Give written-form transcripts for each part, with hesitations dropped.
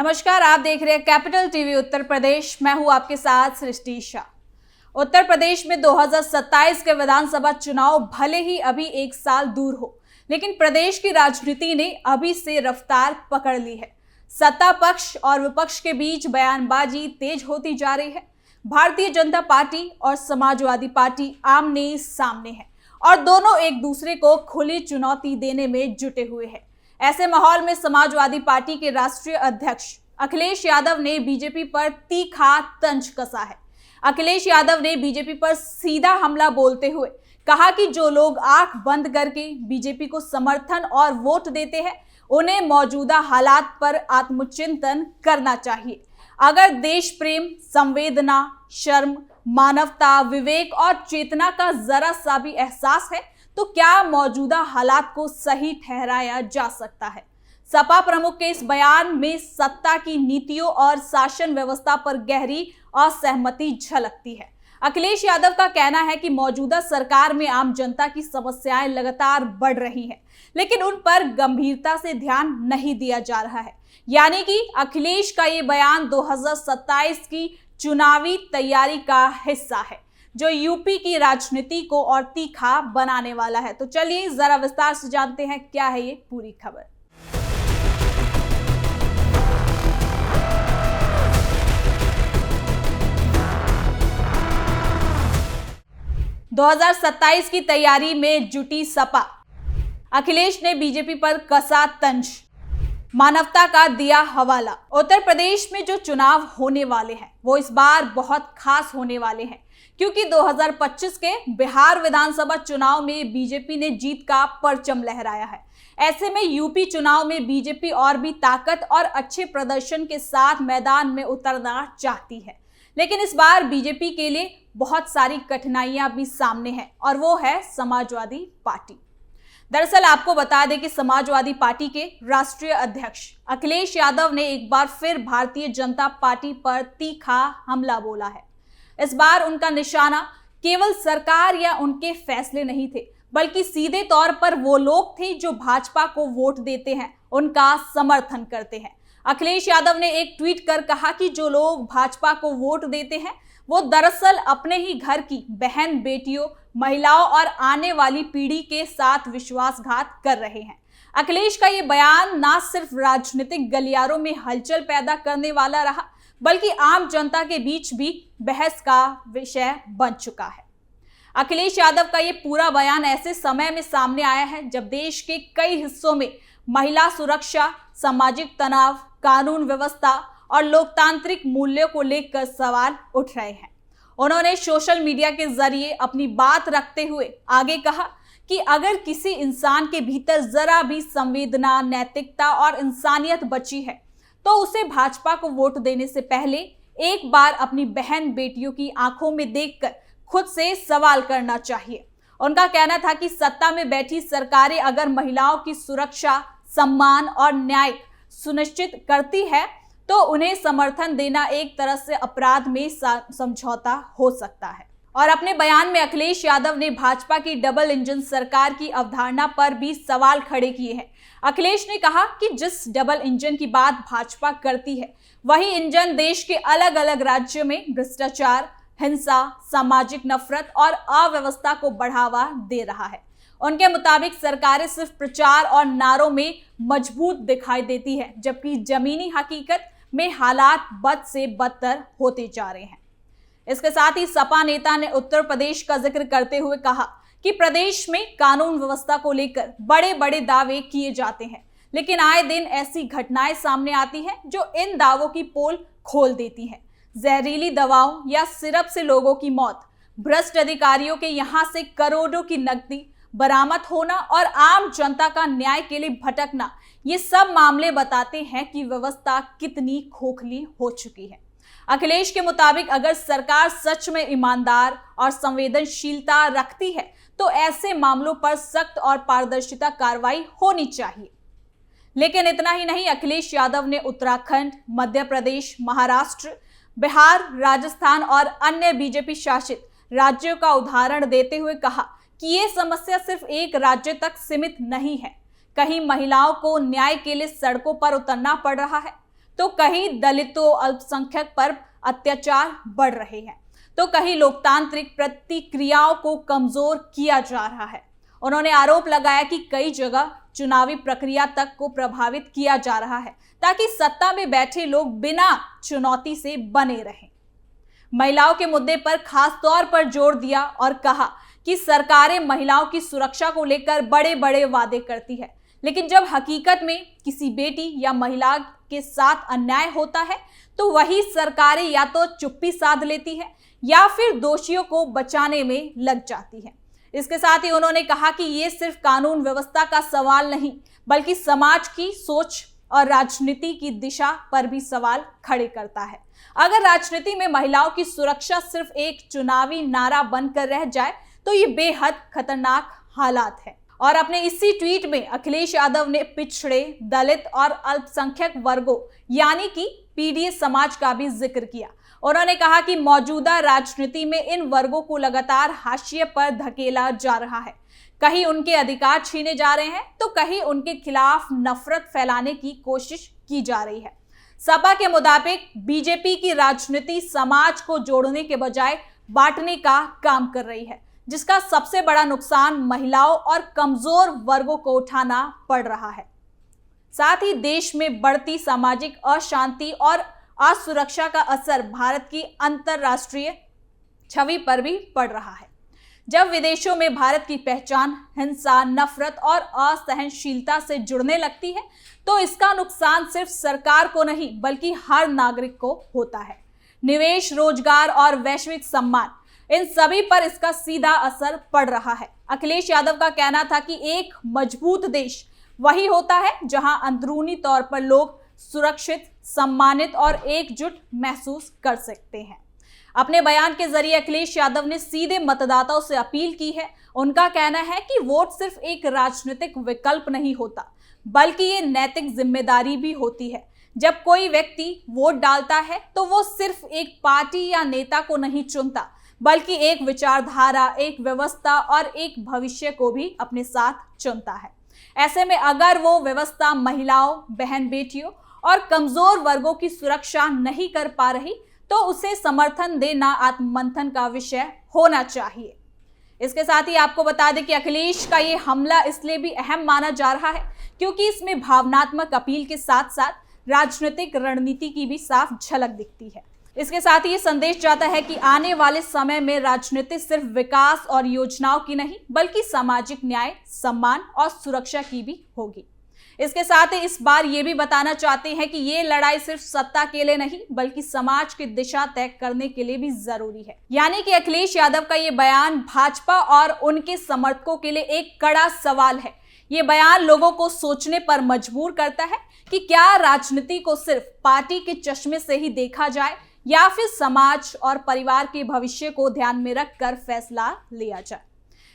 नमस्कार, आप देख रहे हैं कैपिटल टीवी उत्तर प्रदेश। मैं हूं आपके साथ सृष्टि शाह। उत्तर प्रदेश में 2027 के विधानसभा चुनाव भले ही अभी एक साल दूर हो, लेकिन प्रदेश की राजनीति ने अभी से रफ्तार पकड़ ली है। सत्ता पक्ष और विपक्ष के बीच बयानबाजी तेज होती जा रही है। भारतीय जनता पार्टी और समाजवादी पार्टी आमने सामने है और दोनों एक दूसरे को खुली चुनौती देने में जुटे हुए हैं। ऐसे माहौल में समाजवादी पार्टी के राष्ट्रीय अध्यक्ष अखिलेश यादव ने बीजेपी पर तीखा तंज कसा है। अखिलेश यादव ने बीजेपी पर सीधा हमला बोलते हुए कहा कि जो लोग आंख बंद करके बीजेपी को समर्थन और वोट देते हैं, उन्हें मौजूदा हालात पर आत्मचिंतन करना चाहिए। अगर देश प्रेम, संवेदना, शर्म, मानवता, विवेक और चेतना का जरा सा भी एहसास है तो क्या मौजूदा हालात को सही ठहराया जा सकता है। सपा प्रमुख के इस बयान में सत्ता की नीतियों और शासन व्यवस्था पर गहरी असहमति झलकती है। अखिलेश यादव का कहना है कि मौजूदा सरकार में आम जनता की समस्याएं लगातार बढ़ रही हैं, लेकिन उन पर गंभीरता से ध्यान नहीं दिया जा रहा है। यानी कि अखिलेश का ये बयान 2027 की चुनावी तैयारी का हिस्सा है, जो यूपी की राजनीति को और तीखा बनाने वाला है। तो चलिए जरा विस्तार से जानते हैं क्या है ये पूरी खबर। – 2027 की तैयारी में जुटी सपा। अखिलेश ने बीजेपी पर कसा तंज, मानवता का दिया हवाला। उत्तर प्रदेश में जो चुनाव होने वाले हैं वो इस बार बहुत खास होने वाले हैं, क्योंकि 2025 के बिहार विधानसभा चुनाव में बीजेपी ने जीत का परचम लहराया है। ऐसे में यूपी चुनाव में बीजेपी और भी ताकत और अच्छे प्रदर्शन के साथ मैदान में उतरना चाहती है, लेकिन इस बार बीजेपी के लिए बहुत सारी कठिनाइयां भी सामने हैं और वो है समाजवादी पार्टी। दरअसल आपको बता दें कि समाजवादी पार्टी के राष्ट्रीय अध्यक्ष अखिलेश यादव ने एक बार फिर भारतीय जनता पार्टी पर तीखा हमला बोला है। इस बार उनका निशाना केवल सरकार या उनके फैसले नहीं थे, बल्कि सीधे तौर पर वो लोग थे जो भाजपा को वोट देते हैं, उनका समर्थन करते हैं। अखिलेश यादव ने एक ट्वीट कर कहा कि जो लोग भाजपा को वोट देते हैं वो दरअसल अपने ही घर की बहन बेटियों, महिलाओं और आने वाली पीढ़ी के साथ विश्वासघात कर रहे हैं। अखिलेश का ये बयान ना सिर्फ राजनीतिक गलियारों में हलचल पैदा करने वाला रहा, बल्कि आम जनता के बीच भी बहस का विषय बन चुका है। अखिलेश यादव का ये पूरा बयान ऐसे समय में सामने आया है जब देश के कई हिस्सों में महिला सुरक्षा, सामाजिक तनाव, कानून व्यवस्था और लोकतांत्रिक मूल्यों को लेकर सवाल उठ रहे हैं। उन्होंने सोशल मीडिया के जरिए अपनी बात रखते हुए आगे कहा कि अगर किसी इंसान के भीतर जरा भी संवेदना, नैतिकता और इंसानियत बची है तो उसे भाजपा को वोट देने से पहले एक बार अपनी बहन बेटियों की आंखों में देखकर खुद से सवाल करना चाहिए। उनका कहना था कि सत्ता में बैठी सरकारें अगर महिलाओं की सुरक्षा, सम्मान और न्याय सुनिश्चित करती है तो उन्हें समर्थन देना एक तरह से अपराध में समझौता हो सकता है। और अपने बयान में अखिलेश यादव ने भाजपा की डबल इंजन सरकार की अवधारणा पर भी सवाल खड़े किए हैं। अखिलेश ने कहा कि जिस डबल इंजन की बात भाजपा करती है, वही इंजन देश के अलग अलग राज्यों में भ्रष्टाचार, हिंसा, सामाजिक नफरत और अव्यवस्था को बढ़ावा दे रहा है। उनके मुताबिक सरकारें सिर्फ प्रचार और नारों में मजबूत दिखाई देती है, जबकि जमीनी हकीकत में हालात बद से बदतर होते जा रहे हैं। इसके साथ ही सपा नेता ने उत्तर प्रदेश का जिक्र करते हुए कहा कि प्रदेश में कानून व्यवस्था को लेकर बड़े बड़े दावे किए जाते हैं, लेकिन आए दिन ऐसी घटनाएं सामने आती हैं जो इन दावों की पोल खोल देती हैं। जहरीली दवाओं या सिरप से लोगों की मौत, भ्रष्ट अधिकारियों के यहां से करोड़ों की नकदी बरामद होना और आम जनता का न्याय के लिए भटकना, ये सब मामले बताते हैं कि व्यवस्था कितनी खोखली हो चुकी है। अखिलेश के मुताबिक अगर सरकार सच में ईमानदार और संवेदनशीलता रखती है तो ऐसे मामलों पर सख्त और पारदर्शिता कार्रवाई होनी चाहिए। लेकिन इतना ही नहीं, अखिलेश यादव ने उत्तराखंड, मध्य प्रदेश, महाराष्ट्र, बिहार, राजस्थान और अन्य बीजेपी शासित राज्यों का उदाहरण देते हुए कहा कि ये समस्या सिर्फ एक राज्य तक सीमित नहीं है। कहीं महिलाओं को न्याय के लिए सड़कों पर उतरना पड़ रहा है, तो कहीं दलितों अल्पसंख्यक पर अत्याचार बढ़ रहे हैं, तो कहीं लोकतांत्रिक प्रतिक्रियाओं को कमजोर किया जा रहा है। उन्होंने आरोप लगाया कि कई जगह चुनावी प्रक्रिया तक को प्रभावित किया जा रहा है ताकि सत्ता में बैठे लोग बिना चुनौती से बने रहें। महिलाओं के मुद्दे पर खास तौर पर जोर दिया और कहा कि सरकारें महिलाओं की सुरक्षा को लेकर बड़े बड़े वादे करती है, लेकिन जब हकीकत में किसी बेटी या महिला के साथ अन्याय होता है तो वही सरकारें या तो चुप्पी साध लेती है या फिर दोषियों को बचाने में लग जाती है। इसके साथ ही उन्होंने कहा कि ये सिर्फ कानून व्यवस्था का सवाल नहीं, बल्कि समाज की सोच और राजनीति की दिशा पर भी सवाल खड़े करता है। अगर राजनीति में महिलाओं की सुरक्षा सिर्फ एक चुनावी नारा बनकर रह जाए तो ये बेहद खतरनाक हालात है। और अपने इसी ट्वीट में अखिलेश यादव ने पिछड़े, दलित और अल्पसंख्यक वर्गों यानी कि पीडीए समाज का भी जिक्र किया। उन्होंने कहा कि मौजूदा राजनीति में इन वर्गों को लगातार हाशिए पर धकेला जा रहा है। कहीं उनके अधिकार छीने जा रहे हैं तो कहीं उनके खिलाफ नफरत फैलाने की कोशिश की जा रही है। सपा के मुताबिक बीजेपी की राजनीति समाज को जोड़ने के बजाय बांटने का काम कर रही है, जिसका सबसे बड़ा नुकसान महिलाओं और कमजोर वर्गों को उठाना पड़ रहा है। साथ ही देश में बढ़ती सामाजिक अशांति और असुरक्षा का असर भारत की अंतरराष्ट्रीय छवि पर भी पड़ रहा है। जब विदेशों में भारत की पहचान हिंसा, नफरत और असहनशीलता से जुड़ने लगती है तो इसका नुकसान सिर्फ सरकार को नहीं बल्कि हर नागरिक को होता है। निवेश, रोजगार और वैश्विक सम्मान, इन सभी पर इसका सीधा असर पड़ रहा है। अखिलेश यादव का कहना था कि एक मजबूत देश वही होता है जहां अंदरूनी तौर पर लोग सुरक्षित, सम्मानित और एकजुट महसूस कर सकते हैं। अपने बयान के जरिए अखिलेश यादव ने सीधे मतदाताओं से अपील की है। उनका कहना है कि वोट सिर्फ एक राजनीतिक विकल्प नहीं होता, बल्कि ये नैतिक जिम्मेदारी भी होती है। जब कोई व्यक्ति वोट डालता है तो वो सिर्फ एक पार्टी या नेता को नहीं चुनता, बल्कि एक विचारधारा, एक व्यवस्था और एक भविष्य को भी अपने साथ चुनता है। ऐसे में अगर वो व्यवस्था महिलाओं, बहन बेटियों और कमजोर वर्गों की सुरक्षा नहीं कर पा रही तो उसे समर्थन देना आत्ममंथन का विषय होना चाहिए। इसके साथ ही आपको बता दें कि अखिलेश का ये हमला इसलिए भी अहम माना जा रहा है क्योंकि इसमें भावनात्मक अपील के साथ साथ राजनीतिक रणनीति की भी साफ झलक दिखती है। इसके साथ ही ये संदेश जाता है कि आने वाले समय में राजनीति सिर्फ विकास और योजनाओं की नहीं बल्कि सामाजिक न्याय, सम्मान और सुरक्षा की भी होगी। इसके साथ ही इस बार ये भी बताना चाहते हैं कि ये लड़ाई सिर्फ सत्ता के लिए नहीं बल्कि समाज की दिशा तय करने के लिए भी जरूरी है। यानी कि अखिलेश यादव का ये बयान भाजपा और उनके समर्थकों के लिए एक कड़ा सवाल है। ये बयान लोगों को सोचने पर मजबूर करता है कि क्या राजनीति को सिर्फ पार्टी के चश्मे से ही देखा जाए या फिर समाज और परिवार के भविष्य को ध्यान में रखकर फैसला लिया जाए।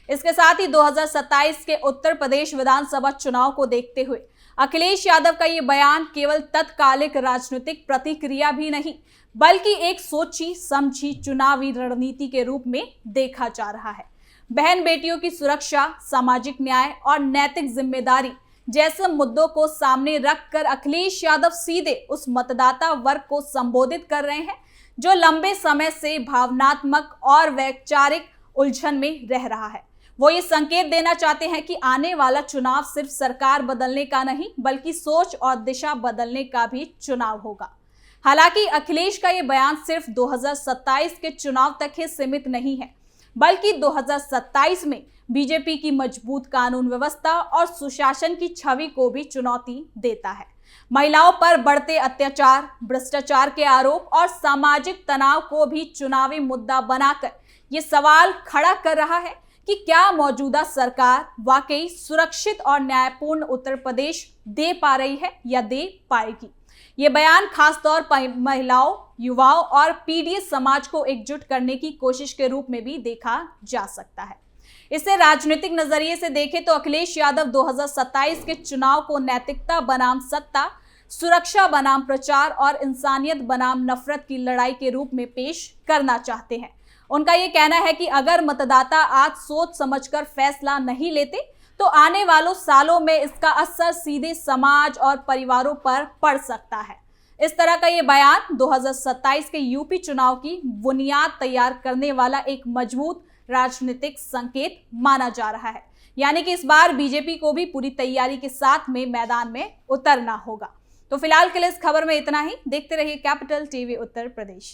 इसके साथ ही 2027 के उत्तर प्रदेश विधानसभा चुनाव को देखते हुए अखिलेश यादव का ये बयान केवल तत्कालिक राजनीतिक प्रतिक्रिया भी नहीं बल्कि एक सोची समझी चुनावी रणनीति के रूप में देखा जा रहा है। बहन बेटियों की सुरक्षा, सामाजिक न्याय और नैतिक जिम्मेदारी जैसे मुद्दों को सामने रखकर अखिलेश यादव सीधे उस मतदाता वर्ग को संबोधित कर रहे हैं जो लंबे समय से भावनात्मक और वैचारिक उलझन में रह रहा है। वो ये संकेत देना चाहते हैं कि आने वाला चुनाव सिर्फ सरकार बदलने का नहीं बल्कि सोच और दिशा बदलने का भी चुनाव होगा। हालांकि अखिलेश का ये बयान सिर्फ 2027 के चुनाव तक ही सीमित नहीं है बल्कि 2027 में बीजेपी की मजबूत कानून व्यवस्था और सुशासन की छवि को भी चुनौती देता है। महिलाओं पर बढ़ते अत्याचार, भ्रष्टाचार के आरोप और सामाजिक तनाव को भी चुनावी मुद्दा बनाकर ये सवाल खड़ा कर रहा है कि क्या मौजूदा सरकार वाकई सुरक्षित और न्यायपूर्ण उत्तर प्रदेश दे पा रही है या दे पाएगी। ये बयान खासतौर पर महिलाओं, युवाओं और पीडीए समाज को एकजुट करने की कोशिश के रूप में भी देखा जा सकता है। इसे राजनीतिक नजरिए से देखें तो अखिलेश यादव 2027 के चुनाव को नैतिकता बनाम सत्ता, सुरक्षा बनाम प्रचार और इंसानियत बनाम नफरत की लड़ाई के रूप में पेश करना चाहते हैं। उनका ये कहना है कि अगर मतदाता आज सोच समझकर फैसला नहीं लेते तो आने वालों सालों में इसका असर सीधे समाज और परिवारों पर पड़ सकता है। इस तरह का ये बयान 2027 के यूपी चुनाव की बुनियाद तैयार करने वाला एक मजबूत राजनीतिक संकेत माना जा रहा है। यानी कि इस बार बीजेपी को भी पूरी तैयारी के साथ में मैदान में उतरना होगा। तो फिलहाल के लिए इस खबर में इतना ही। देखते रहिए कैपिटल टीवी उत्तर प्रदेश।